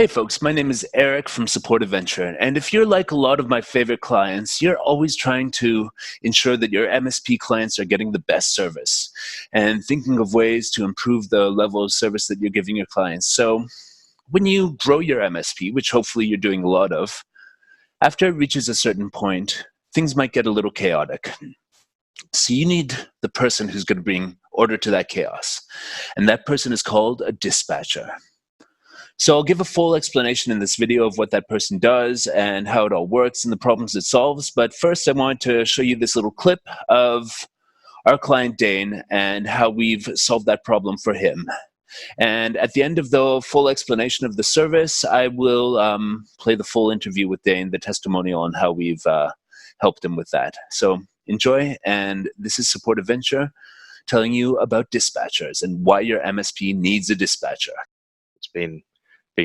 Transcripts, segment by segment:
Hey folks, my name is Eric from Supported Venture, and if you're like a lot of my favorite clients, you're always trying to ensure that your MSP clients are getting the best service and thinking of ways to improve the level of service that you're giving your clients. So when you grow your MSP, which hopefully you're doing a lot of, after it reaches a certain point, things might get a little chaotic. So you need the person who's going to bring order to that chaos, and that person is called a dispatcher. So I'll give a full explanation in this video of what that person does and how it all works and the problems it solves. But first, I want to show you this little clip of our client Dane and how we've solved that problem for him. And at the end of the full explanation of the service, I will play the full interview with Dane, the testimonial on how we've helped him with that. So enjoy, and this is Supported Venture telling you about dispatchers and why your MSP needs a dispatcher. It's been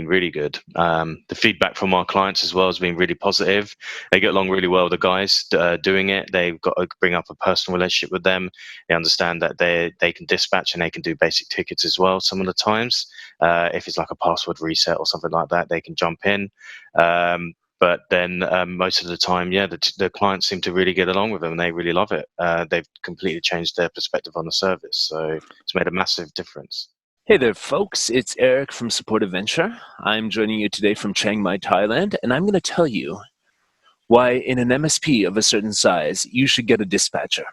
really good. The feedback from our clients as well has been really positive. They get along really well with the guys doing it. They've got to bring up a personal relationship with them. They understand that they can dispatch and they can do basic tickets as well some of the times. If it's like a password reset or something like that, they can jump in. But then most of the time, yeah, the clients seem to really get along with them and they really love it. They've completely changed their perspective on the service. So it's made a massive difference. Hey there, folks. It's Eric from Supported Venture. I'm joining you today from Chiang Mai, Thailand, and I'm going to tell you why in an MSP of a certain size, you should get a dispatcher.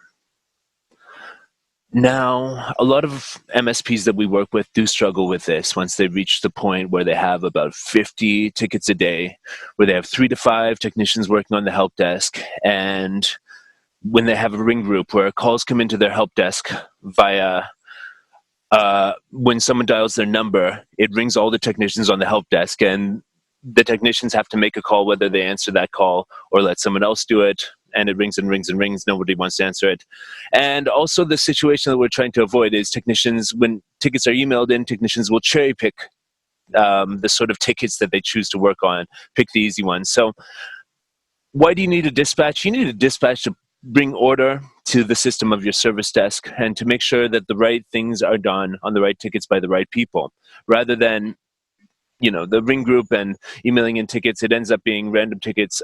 Now, a lot of MSPs that we work with do struggle with this once they reach the point where they have about 50 tickets a day, where they have 3 to 5 technicians working on the help desk, and when they have a ring group where calls come into their help desk via when someone dials their number, it rings all the technicians on the help desk, and the technicians have to make a call whether they answer that call or let someone else do it, and it rings and rings and rings. Nobody wants to answer it. And also the situation that we're trying to avoid is technicians, when tickets are emailed in, technicians will cherry pick the sort of tickets that they choose to work on, pick the easy ones. So why do you need a dispatch? You need a dispatch to bring order to the system of your service desk and to make sure that the right things are done on the right tickets by the right people, rather than, you know, the ring group and emailing in tickets. It ends up being random tickets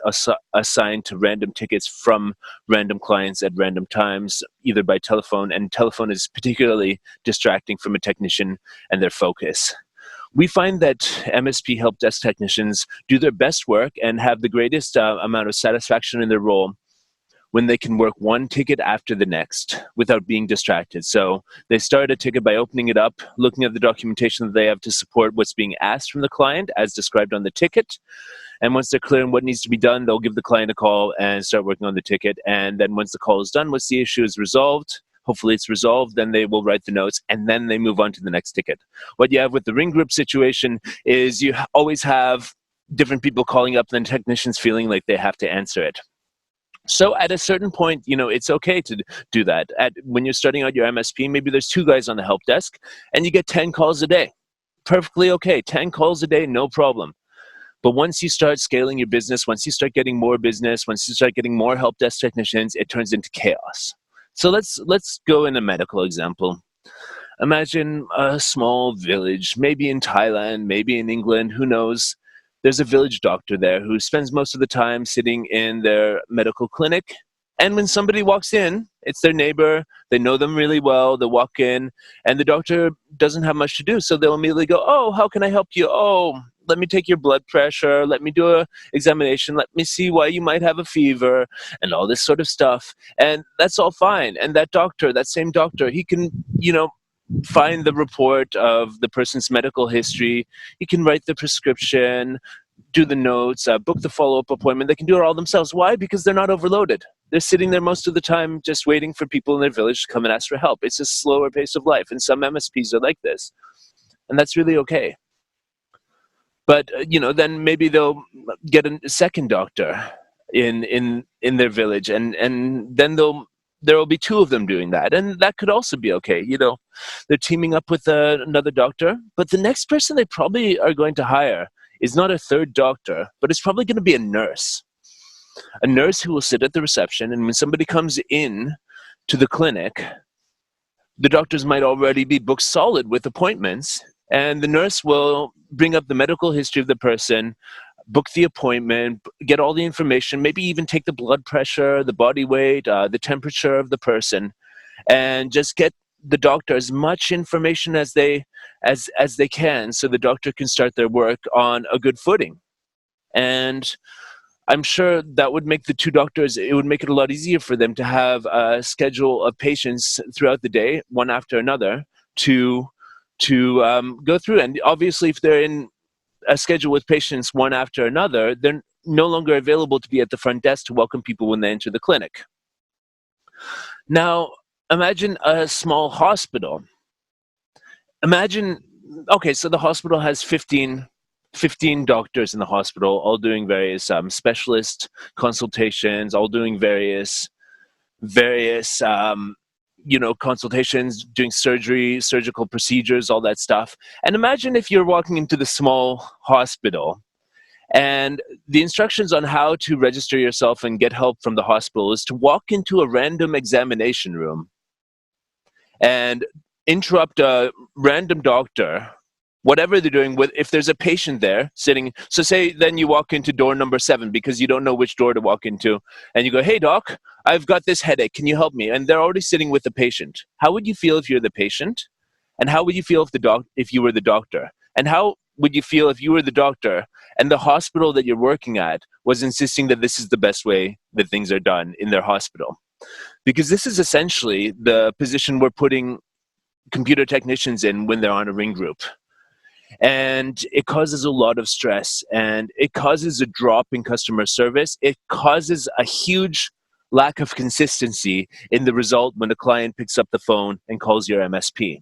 assigned to random tickets from random clients at random times, either by telephone, and telephone is particularly distracting from a technician and their focus. We find that MSP help desk technicians do their best work and have the greatest amount of satisfaction in their role when they can work one ticket after the next without being distracted. So they start a ticket by opening it up, looking at the documentation that they have to support what's being asked from the client as described on the ticket. And once they're clear on what needs to be done, they'll give the client a call and start working on the ticket. And then once the call is done, once the issue is resolved, hopefully it's resolved, then they will write the notes and then they move on to the next ticket. What you have with the ring group situation is you always have different people calling up and technicians feeling like they have to answer it. So at a certain point, you know, it's okay to do that. When you're starting out your MSP, maybe there's 2 guys on the help desk and you get 10 calls a day. Perfectly okay. 10 calls a day, no problem. But once you start scaling your business, once you start getting more business, once you start getting more help desk technicians, it turns into chaos. So let's go in a medical example. Imagine a small village, maybe in Thailand, maybe in England, who knows? There's a village doctor there who spends most of the time sitting in their medical clinic. And when somebody walks in, it's their neighbor, they know them really well, they walk in, and the doctor doesn't have much to do. So they'll immediately go, oh, how can I help you? Oh, let me take your blood pressure, let me do an examination, let me see why you might have a fever, and all this sort of stuff. And that's all fine. And that doctor, that same doctor, he can, you know, find the report of the person's medical history. He can write the prescription, do the notes, book the follow-up appointment. They can do it all themselves. Why? Because they're not overloaded. They're sitting there most of the time just waiting for people in their village to come and ask for help. It's a slower pace of life, and some MSPs are like this. And that's really okay. But, you know, then maybe they'll get a second doctor in their village, and then there will be 2 of them doing that, and that could also be okay. You know, they're teaming up with another doctor, but the next person they probably are going to hire is not a 3rd doctor, but it's probably going to be a nurse who will sit at the reception, and when somebody comes in to the clinic, the doctors might already be booked solid with appointments, And the nurse will bring up the medical history of the person, book the appointment, get all the information, maybe even take the blood pressure, the body weight, the temperature of the person, and just get the doctor as much information as they can, so the doctor can start their work on a good footing. And I'm sure that would make the two doctors, it would make it a lot easier for them to have a schedule of patients throughout the day, one after another, to go through. And obviously, if they're in a schedule with patients one after another, they're no longer available to be at the front desk to welcome people when they enter the clinic. Now, imagine a small hospital. Imagine, okay, so the hospital has 15 doctors in the hospital, all doing various specialist consultations, all doing various consultations, doing surgery, surgical procedures, all that stuff. And imagine if you're walking into the small hospital and the instructions on how to register yourself and get help from the hospital is to walk into a random examination room and interrupt a random doctor, whatever they're doing, with if there's a patient there sitting. So say then you walk into door number 7 because you don't know which door to walk into, and you go, "Hey doc, I've got this headache, can you help me?" And they're already sitting with the patient. How would you feel if you're the patient? And how would you feel if you were the doctor? And how would you feel if you were the doctor and the hospital that you're working at was insisting that this is the best way that things are done in their hospital? Because this is essentially the position we're putting computer technicians in when they're on a ring group. And it causes a lot of stress, and it causes a drop in customer service. It causes a huge lack of consistency in the result when a client picks up the phone and calls your MSP.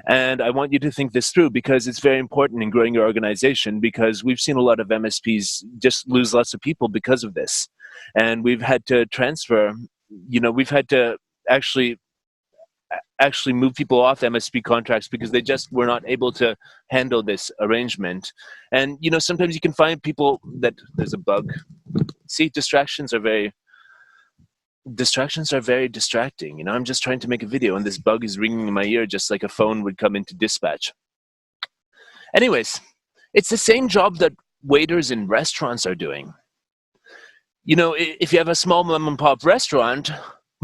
And I want you to think this through, because it's very important in growing your organization, because we've seen a lot of MSPs just lose lots of people because of this. And we've had to transfer, we've had to actually move people off MSP contracts because they just were not able to handle this arrangement. And sometimes you can find people that there's a bug. See, distractions are very distracting. I'm just trying to make a video and this bug is ringing in my ear just like a phone would come into dispatch. Anyways, it's the same job that waiters in restaurants are doing. If you have a small mom and pop restaurant,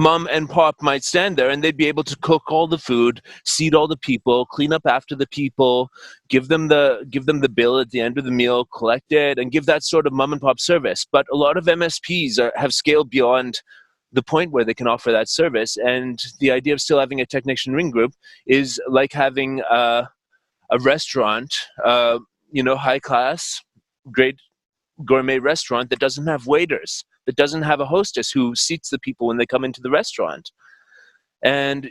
mom and pop might stand there and they'd be able to cook all the food, seat all the people, clean up after the people, give them the bill at the end of the meal, collect it, and give that sort of mom and pop service. But a lot of MSPs have scaled beyond the point where they can offer that service. And the idea of still having a technician ring group is like having a restaurant, high class, great gourmet restaurant that doesn't have waiters, that doesn't have a hostess who seats the people when they come into the restaurant. And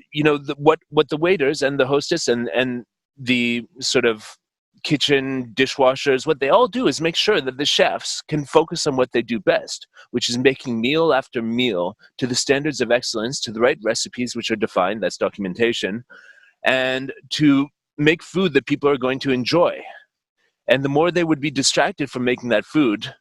what the waiters and the hostess and the sort of kitchen dishwashers, what they all do is make sure that the chefs can focus on what they do best, which is making meal after meal to the standards of excellence, to the right recipes which are defined, that's documentation, and to make food that people are going to enjoy. And the more they would be distracted from making that food,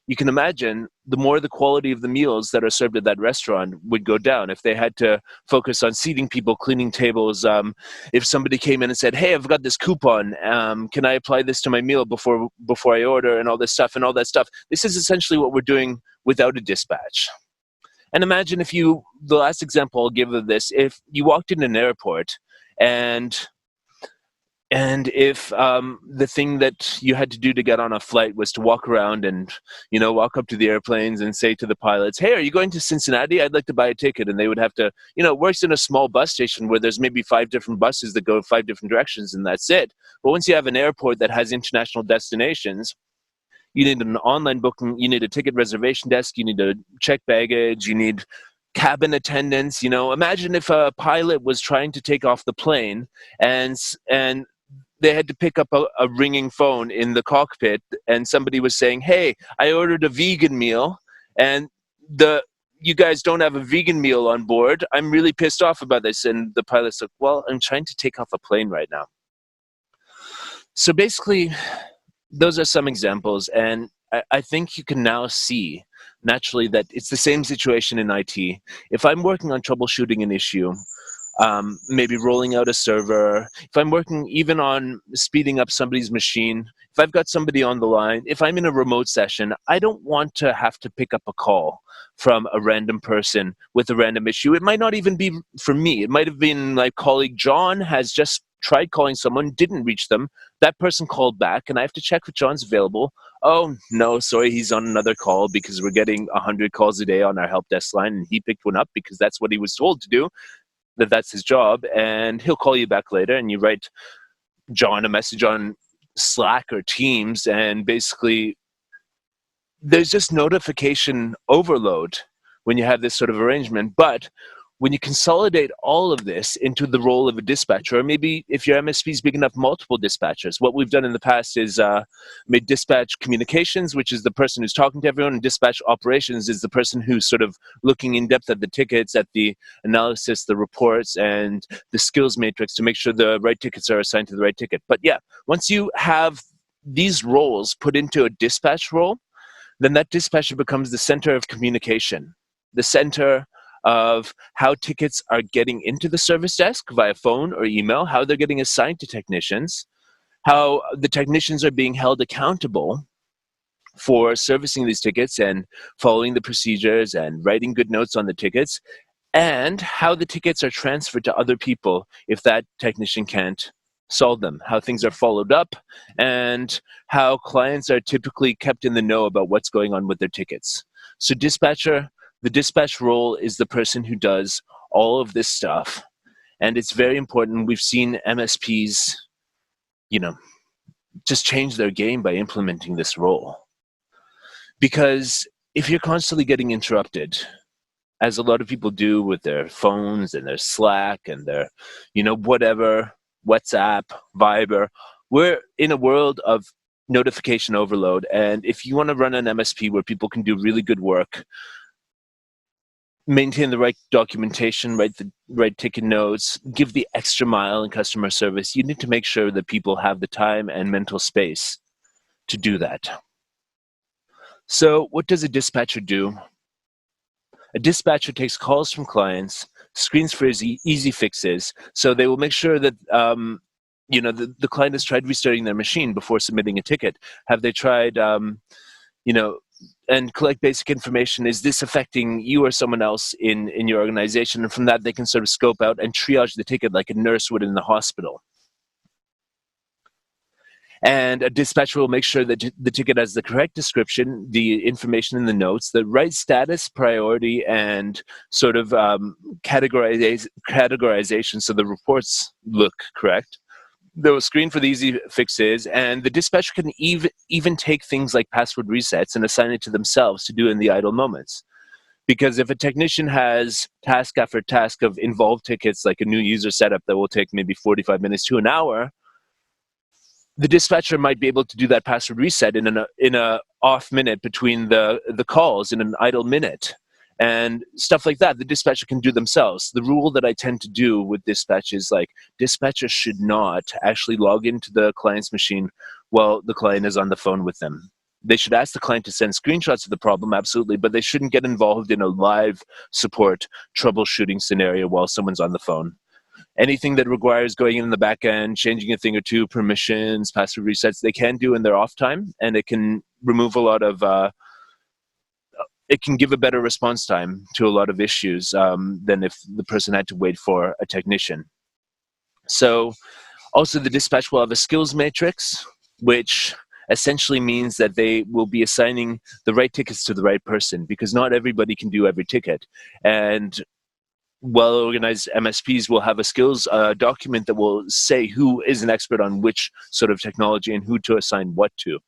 you can imagine the more the quality of the meals that are served at that restaurant would go down. If they had to focus on seating people, cleaning tables, if somebody came in and said, "Hey, I've got this coupon, can I apply this to my meal before I order," and all this stuff and all that stuff. This is essentially what we're doing without a dispatch. And imagine the last example I'll give of this, if you walked in an airport and if the thing that you had to do to get on a flight was to walk around and, walk up to the airplanes and say to the pilots, "Hey, are you going to Cincinnati? I'd like to buy a ticket." And they would have to, it works in a small bus station where there's maybe 5 different buses that go 5 different directions and that's it. But once you have an airport that has international destinations, you need an online booking, you need a ticket reservation desk, you need to check baggage, you need cabin attendants. Imagine if a pilot was trying to take off the plane and they had to pick up a ringing phone in the cockpit and somebody was saying, "Hey, I ordered a vegan meal and you guys don't have a vegan meal on board. I'm really pissed off about this." And the pilot's like, "Well, I'm trying to take off a plane right now." So basically, those are some examples. And I think you can now see naturally that it's the same situation in IT. If I'm working on troubleshooting an issue, maybe rolling out a server. If I'm working even on speeding up somebody's machine, if I've got somebody on the line, if I'm in a remote session, I don't want to have to pick up a call from a random person with a random issue. It might not even be for me. It might have been my colleague John has just tried calling someone, didn't reach them. That person called back, and I have to check if John's available. Oh, no, sorry, he's on another call because we're getting 100 calls a day on our help desk line, and he picked one up because that's what he was told to do, that's his job, and he'll call you back later, and you write John a message on Slack or Teams, and basically there's just notification overload when you have this sort of arrangement. But when you consolidate all of this into the role of a dispatcher, or maybe if your MSP is big enough, multiple dispatchers, what we've done in the past is made dispatch communications, which is the person who's talking to everyone, and dispatch operations is the person who's sort of looking in depth at the tickets, at the analysis, the reports, and the skills matrix to make sure the right tickets are assigned to the right ticket. But yeah, once you have these roles put into a dispatch role, then that dispatcher becomes the center of communication, the center of how tickets are getting into the service desk via phone or email, how they're getting assigned to technicians, how the technicians are being held accountable for servicing these tickets and following the procedures and writing good notes on the tickets, and how the tickets are transferred to other people if that technician can't solve them, how things are followed up, and how clients are typically kept in the know about what's going on with their tickets. So the dispatch role is the person who does all of this stuff. And it's very important. We've seen MSPs, just change their game by implementing this role. Because if you're constantly getting interrupted, as a lot of people do with their phones and their Slack and their, whatever, WhatsApp, Viber, we're in a world of notification overload. And if you want to run an MSP where people can do really good work, maintain the right documentation, write the right ticket notes, give the extra mile in customer service, you need to make sure that people have the time and mental space to do that. So what does a dispatcher do? A dispatcher takes calls from clients, screens for easy fixes, so they will make sure that the client has tried restarting their machine before submitting a ticket. Have they tried, and collect basic information. Is this affecting you or someone else in your organization? And from that, they can sort of scope out and triage the ticket like a nurse would in the hospital. And a dispatcher will make sure that the ticket has the correct description, the information in the notes, the right status, priority, and sort of categorization so the reports look correct. They'll screen for the easy fixes, and the dispatcher can even take things like password resets and assign it to themselves to do in the idle moments. Because if a technician has task after task of involved tickets, like a new user setup that will take maybe 45 minutes to an hour, the dispatcher might be able to do that password reset in a off minute between the calls, in an idle minute. And stuff like that, the dispatcher can do themselves. The rule that I tend to do with dispatch is dispatchers should not actually log into the client's machine while the client is on the phone with them. They should ask the client to send screenshots of the problem, absolutely, but they shouldn't get involved in a live support troubleshooting scenario while someone's on the phone. Anything that requires going in the back end, changing a thing or two, permissions, password resets, they can do in their off time, and it can remove a lot of it can give a better response time to a lot of issues than if the person had to wait for a technician. So also the dispatch will have a skills matrix, which essentially means that they will be assigning the right tickets to the right person, because not everybody can do every ticket. And well-organized MSPs will have a skills document that will say who is an expert on which sort of technology and who to assign what to.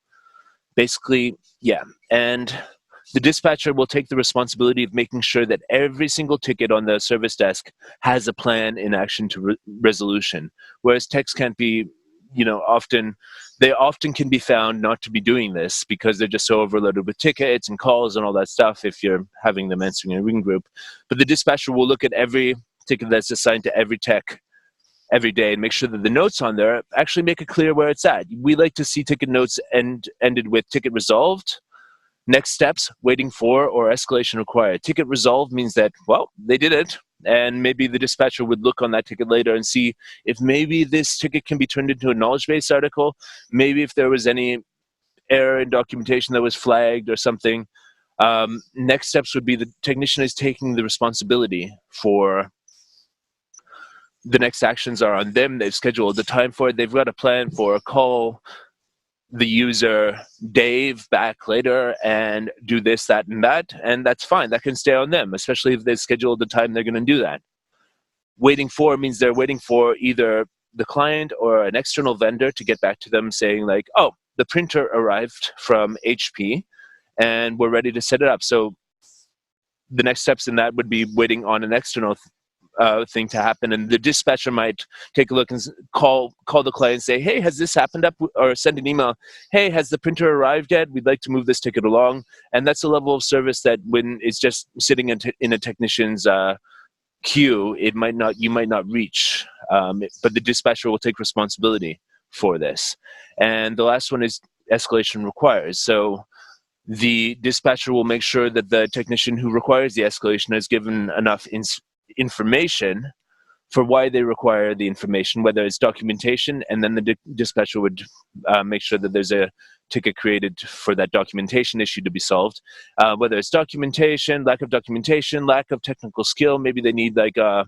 Basically, yeah. And the dispatcher will take the responsibility of making sure that every single ticket on the service desk has a plan in action to resolution. Whereas techs can't be, they often can be found not to be doing this because they're just so overloaded with tickets and calls and all that stuff if you're having them answering in a ring group. But the dispatcher will look at every ticket that's assigned to every tech every day and make sure that the notes on there actually make it clear where it's at. We like to see ticket notes ended with ticket resolved, next steps, waiting for, or escalation required. Ticket resolved means that, well, they did it. And maybe the dispatcher would look on that ticket later and see if maybe this ticket can be turned into a knowledge base article, maybe if there was any error in documentation that was flagged or something. Next steps would be the technician is taking the responsibility for the next actions are on them. They've scheduled the time for it. They've got a plan for a call the user Dave back later and do this, that, and that, and that's fine. That can stay on them, especially if they schedule the time they're going to do that. Waiting for means they're waiting for either the client or an external vendor to get back to them saying like, oh, the printer arrived from HP and we're ready to set it up. So the next steps in that would be waiting on an external thing to happen, and the dispatcher might take a look and call the client and say, hey, has this happened up, or send an email, hey, has the printer arrived yet? We'd like to move this ticket along. And that's a level of service that when it's just sitting in a technician's queue, you might not reach, but the dispatcher will take responsibility for this. And the last one is escalation requires. So the dispatcher will make sure that the technician who requires the escalation has given enough information for why they require the information, whether it's documentation, and then the dispatcher would make sure that there's a ticket created for that documentation issue to be solved. Whether it's documentation, lack of technical skill, maybe they need like a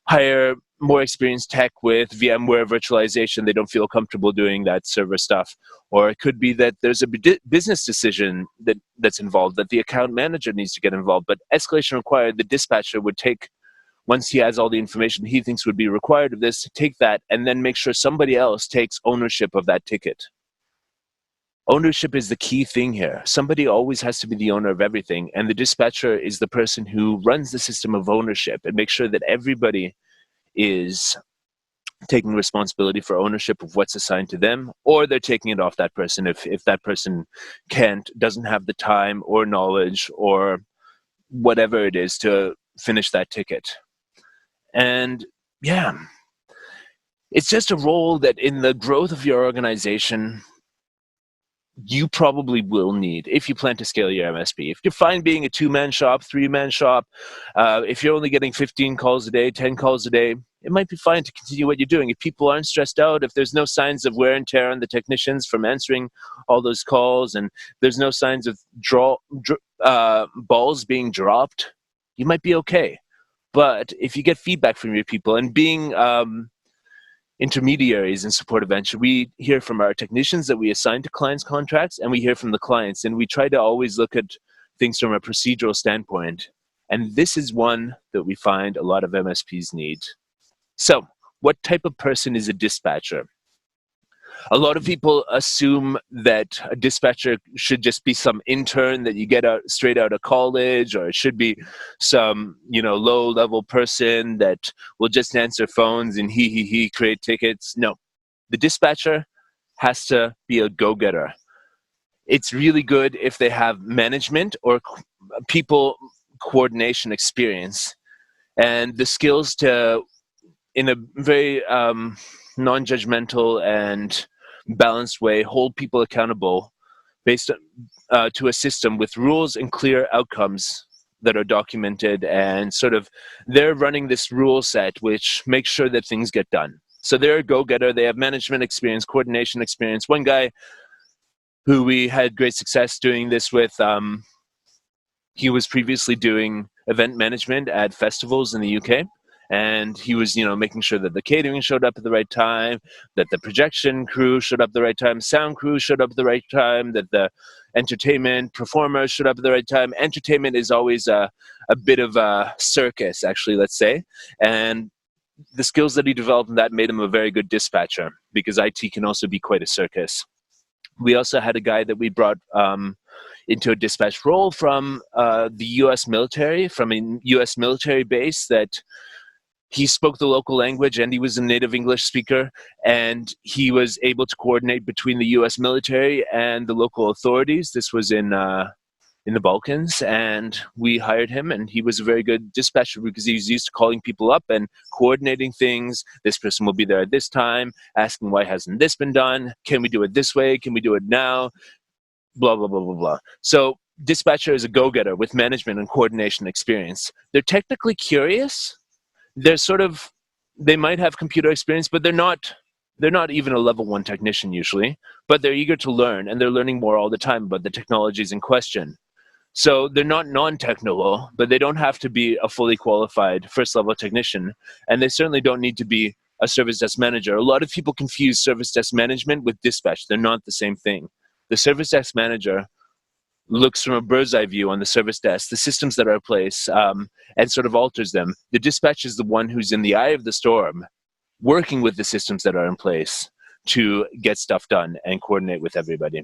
hire more experienced tech with VMware virtualization. They don't feel comfortable doing that server stuff. Or it could be that there's a business decision that's involved, that the account manager needs to get involved. But escalation required, the dispatcher would take, once he has all the information he thinks would be required of this, take that and then make sure somebody else takes ownership of that ticket. Ownership is the key thing here. Somebody always has to be the owner of everything, and the dispatcher is the person who runs the system of ownership and makes sure that everybody is taking responsibility for ownership of what's assigned to them, or they're taking it off that person if that person doesn't have the time or knowledge or whatever it is to finish that ticket. And yeah, it's just a role that in the growth of your organization, you probably will need if you plan to scale your MSP. If you're fine being a 2-man shop, 3-man shop, if you're only getting 15 calls a day, 10 calls a day, it might be fine to continue what you're doing. If people aren't stressed out, if there's no signs of wear and tear on the technicians from answering all those calls, and there's no signs of balls being dropped, you might be okay. But if you get feedback from your people, and being intermediaries in support events, we hear from our technicians that we assign to clients' contracts, and we hear from the clients, and we try to always look at things from a procedural standpoint. And this is one that we find a lot of MSPs need. So, what type of person is a dispatcher? A lot of people assume that a dispatcher should just be some intern that you get out straight out of college, or it should be some, low-level person that will just answer phones and create tickets. No, the dispatcher has to be a go-getter. It's really good if they have management or people coordination experience and the skills to, in a very non-judgmental and balanced way, hold people accountable based on, to a system with rules and clear outcomes that are documented, and sort of they're running this rule set which makes sure that things get done. So they're a go-getter. They have management experience, coordination experience. One guy who we had great success doing this with, he was previously doing event management at festivals in the UK. And he was, making sure that the catering showed up at the right time, that the projection crew showed up at the right time, sound crew showed up at the right time, that the entertainment performers showed up at the right time. Entertainment is always a bit of a circus, actually, let's say. And the skills that he developed in that made him a very good dispatcher, because IT can also be quite a circus. We also had a guy that we brought into a dispatch role from the U.S. military, from a U.S. military base that he spoke the local language and he was a native English speaker, and he was able to coordinate between the U.S. military and the local authorities. This was in the Balkans, and we hired him, and he was a very good dispatcher because he was used to calling people up and coordinating things. This person will be there at this time, asking why hasn't this been done? Can we do it this way? Can we do it now? Blah, blah, blah, blah, blah. So dispatcher is a go-getter with management and coordination experience. They're technically curious. They might have computer experience, but they're not even a level 1 technician usually, but they're eager to learn, and they're learning more all the time about the technologies in question. So they're not non-technical, but they don't have to be a fully qualified first-level technician, and they certainly don't need to be a service desk manager. A lot of people confuse service desk management with dispatch. They're not the same thing. The service desk manager looks from a bird's eye view on the service desk, the systems that are in place, and sort of alters them. The dispatch is the one who's in the eye of the storm, working with the systems that are in place to get stuff done and coordinate with everybody.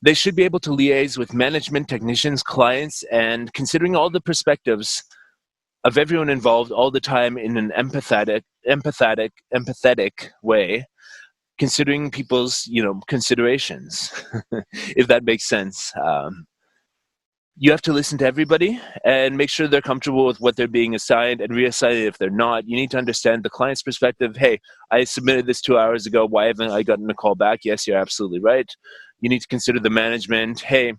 They should be able to liaise with management, technicians, clients, and considering all the perspectives of everyone involved all the time in an empathetic way, considering people's, considerations, if that makes sense. You have to listen to everybody and make sure they're comfortable with what they're being assigned and reassign it if they're not. You need to understand the client's perspective. Hey, I submitted this 2 hours ago. Why haven't I gotten a call back? Yes, you're absolutely right. You need to consider the management. Hey,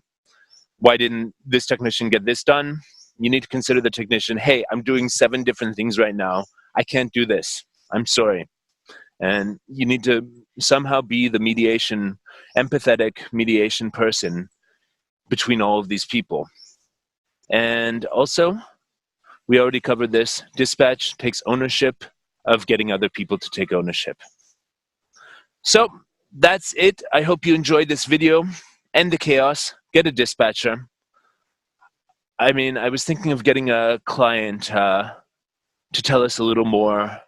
why didn't this technician get this done? You need to consider the technician. Hey, I'm doing 7 different things right now. I can't do this. I'm sorry. And you need to somehow be the empathetic mediation person between all of these people. And also, we already covered this, dispatch takes ownership of getting other people to take ownership. So that's it. I hope you enjoyed this video. End the chaos, get a dispatcher. I mean, I was thinking of getting a client to tell us a little more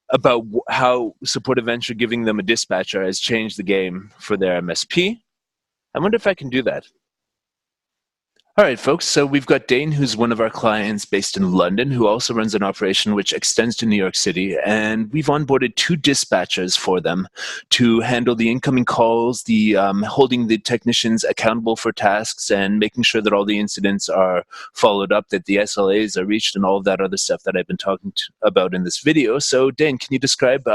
about how Supportive Venture giving them a dispatcher has changed the game for their MSP. I wonder if I can do that. All right, folks, so we've got Dane, who's one of our clients based in London, who also runs an operation which extends to New York City, and we've onboarded 2 dispatchers for them to handle the incoming calls, the holding the technicians accountable for tasks, and making sure that all the incidents are followed up, that the SLAs are reached, and all of that other stuff that I've been talking about in this video. So, Dane, can you describe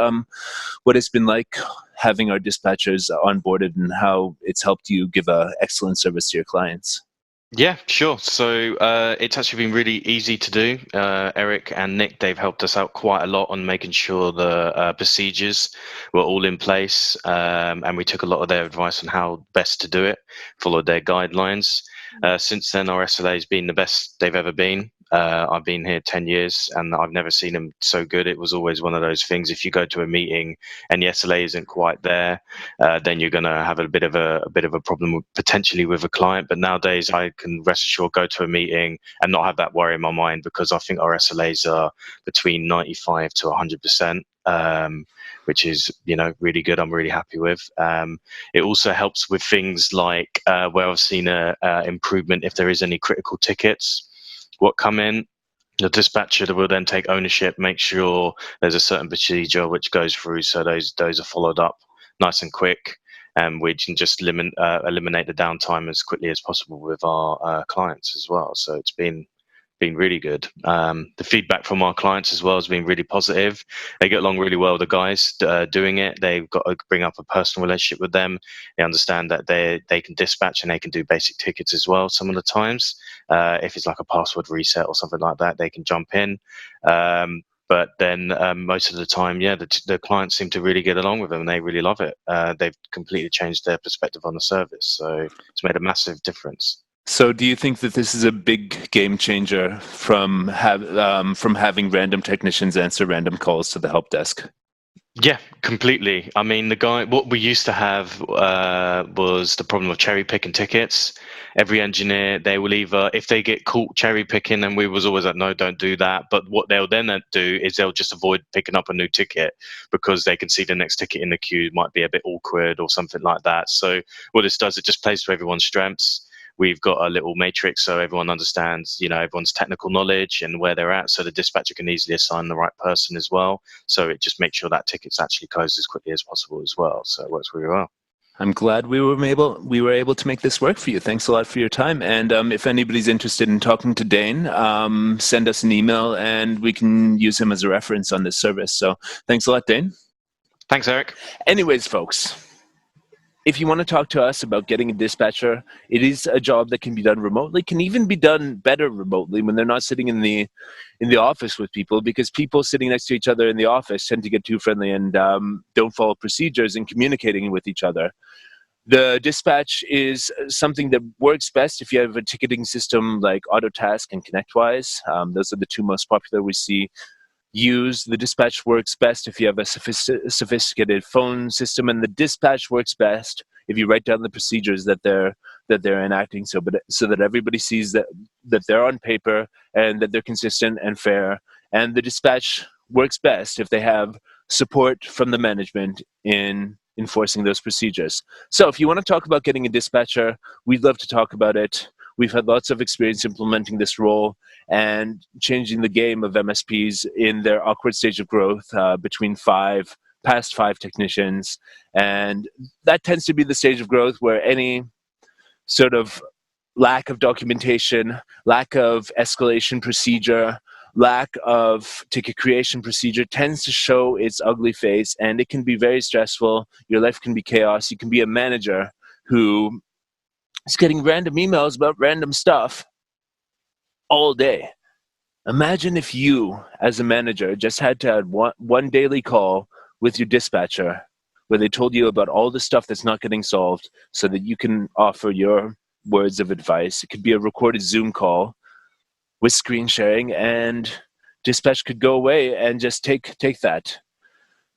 what it's been like having our dispatchers onboarded and how it's helped you give excellent service to your clients? Yeah, sure. So it's actually been really easy to do. Eric and Nick, they've helped us out quite a lot on making sure the procedures were all in place, and we took a lot of their advice on how best to do it, followed their guidelines. Since then, our SLA has been the best they've ever been. I've been here 10 years and I've never seen them so good. It was always one of those things. If you go to a meeting and the SLA isn't quite there, then you're going to have a bit of a problem potentially with a client. But nowadays, I can rest assured go to a meeting and not have that worry in my mind, because I think our SLAs are between 95 to 100%. Which is, really good. I'm really happy with. It also helps with things like where I've seen a improvement if there is any critical tickets what come in. The dispatcher will then take ownership, make sure there's a certain procedure which goes through, so those are followed up nice and quick, and we can just eliminate the downtime as quickly as possible with our clients as well. So it's been really good. The feedback from our clients as well has been really positive. They get along really well with the guys doing it. They've got to bring up a personal relationship with them. They understand that they can dispatch and they can do basic tickets as well some of the times. If it's like a password reset or something like that, they can jump in. But then most of the time, the clients seem to really get along with them and they really love it. They've completely changed their perspective on the service. So it's made a massive difference. So do you think that this is a big game changer from having random technicians answer random calls to the help desk? Yeah, completely. I mean, what we used to have was the problem of cherry picking tickets. Every engineer, they will either, if they get caught cherry picking, and we was always like, no, don't do that. But what they'll then do is they'll just avoid picking up a new ticket because they can see the next ticket in the queue might be a bit awkward or something like that. So what this does, it just plays to everyone's strengths. We've got a little matrix so everyone understands, everyone's technical knowledge and where they're at. So the dispatcher can easily assign the right person as well. So it just makes sure that ticket's actually closed as quickly as possible as well. So it works really well. I'm glad we were able to make this work for you. Thanks a lot for your time. And if anybody's interested in talking to Dane, send us an email and we can use him as a reference on this service. So thanks a lot, Dane. Thanks, Eric. Anyways, folks, if you want to talk to us about getting a dispatcher, it is a job that can be done remotely, can even be done better remotely when they're not sitting in the office with people, because people sitting next to each other in the office tend to get too friendly and don't follow procedures in communicating with each other. The dispatch is something that works best if you have a ticketing system like Autotask and ConnectWise. Those are the two most popular we see used. The dispatch works best if you have a sophisticated phone system, and the dispatch works best if you write down the procedures that they're enacting, so that everybody sees that they're on paper and that they're consistent and fair. And the dispatch works best if they have support from the management in enforcing those procedures. So if you want to talk about getting a dispatcher, we'd love to talk about it. We've had lots of experience implementing this role and changing the game of MSPs in their awkward stage of growth between past five technicians. And that tends to be the stage of growth where any sort of lack of documentation, lack of escalation procedure, lack of ticket creation procedure tends to show its ugly face, and it can be very stressful. Your life can be chaos. You can be a manager who is getting random emails about random stuff all day. Imagine if you, as a manager, just had to have one daily call with your dispatcher where they told you about all the stuff that's not getting solved so that you can offer your words of advice. It could be a recorded Zoom call with screen sharing, and dispatch could go away and just take that.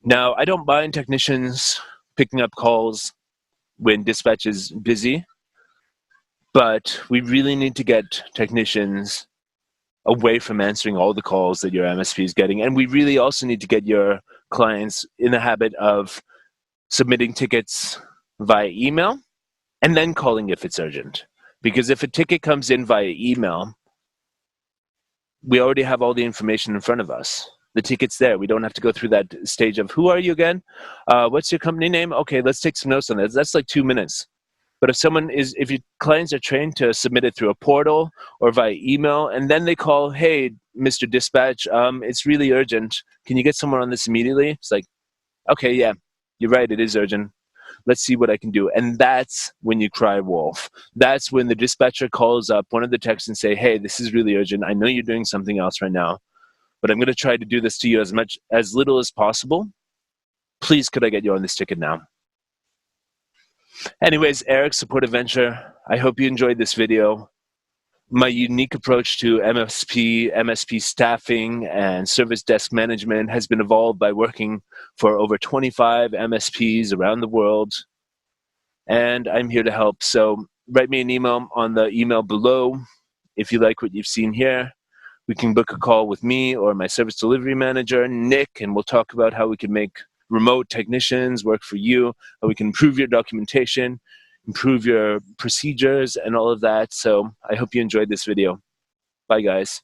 Now, I don't mind technicians picking up calls when dispatch is busy, but we really need to get technicians away from answering all the calls that your MSP is getting. And we really also need to get your clients in the habit of submitting tickets via email and then calling if it's urgent. Because if a ticket comes in via email, we already have all the information in front of us. The ticket's there. We don't have to go through that stage of, who are you again? What's your company name? Okay, let's take some notes on that. That's like 2 minutes. But if your clients are trained to submit it through a portal or via email, and then they call, hey, Mr. Dispatch, it's really urgent. Can you get someone on this immediately? It's like, okay, yeah, you're right, it is urgent. Let's see what I can do. And that's when you cry wolf. That's when the dispatcher calls up one of the techs and say, hey, this is really urgent. I know you're doing something else right now, but I'm going to try to do this to you as little as possible. Please, could I get you on this ticket now? Anyways, Eric, Supportive Venture, I hope you enjoyed this video. My unique approach to MSP staffing and service desk management has been evolved by working for over 25 MSPs around the world, and I'm here to help. So write me an email on the email below if you like what you've seen here. We can book a call with me or my service delivery manager, Nick, and we'll talk about how we can make remote technicians work for you, how we can improve your documentation, improve your procedures, and all of that. So I hope you enjoyed this video. Bye, guys.